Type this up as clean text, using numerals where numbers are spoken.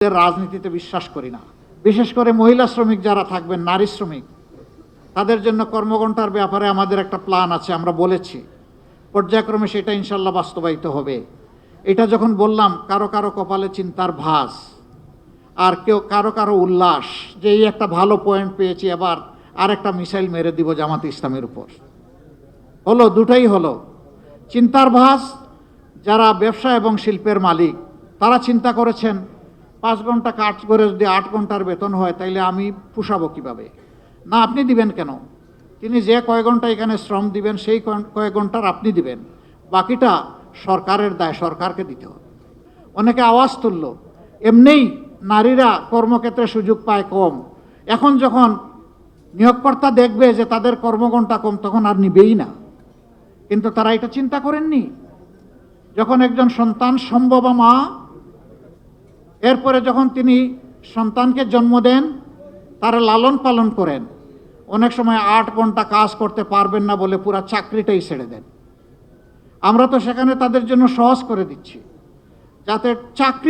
রাজনীতিতে বিশ্বাস করি না। বিশেষ করে মহিলা শ্রমিক যারা থাকবেন, নারী শ্রমিক, তাদের জন্য কর্মঘণ্টার ব্যাপারে আমাদের একটা প্ল্যান আছে, আমরা বলেছি পর্যায়ক্রমে সেটা ইনশাল্লাহ বাস্তবায়িত হবে। এটা যখন বললাম, কারো কারো কপালে চিন্তার ভাঁজ, আর কারো কারো উল্লাস যে এই একটা ভালো পয়েন্ট পেয়েছি, এবার আর একটা মিসাইল মেরে দিব জামাত ইসলামের উপর। হলো, দুটাই হলো। চিন্তার ভাঁজ, যারা ব্যবসা এবং শিল্পের মালিক তারা চিন্তা করেছেন 5 ঘন্টা কাজ করে যদি 8 ঘন্টার বেতন হয় তাইলে আমি পোষাবো কীভাবে? না, আপনি দিবেন কেন? তিনি যে কয় ঘন্টা এখানে শ্রম দিবেন সেই কয়েক ঘন্টার আপনি দিবেন, বাকিটা সরকারের দায়, সরকারকে দিতে হবে। অনেকে আওয়াজ তুলল, এমনিই নারীরা কর্মক্ষেত্রে সুযোগ পায় কম, এখন যখন নিয়োগকর্তা দেখবে যে তাদের কর্মঘণ্টা কম তখন আর নিবেই না। কিন্তু তারা এটা চিন্তা করেননি, যখন একজন সন্তান সম্ভবা মা, এরপরে যখন তিনি সন্তানকে জন্ম দেন, তারা লালন পালন করেন, অনেক সময় 8 ঘন্টা কাজ করতে পারবেন না বলে পুরা চাকরিটাই ছেড়ে দেন। আমরা তো সেখানে তাদের জন্য সহজ করে দিচ্ছি, যাতে চাকরি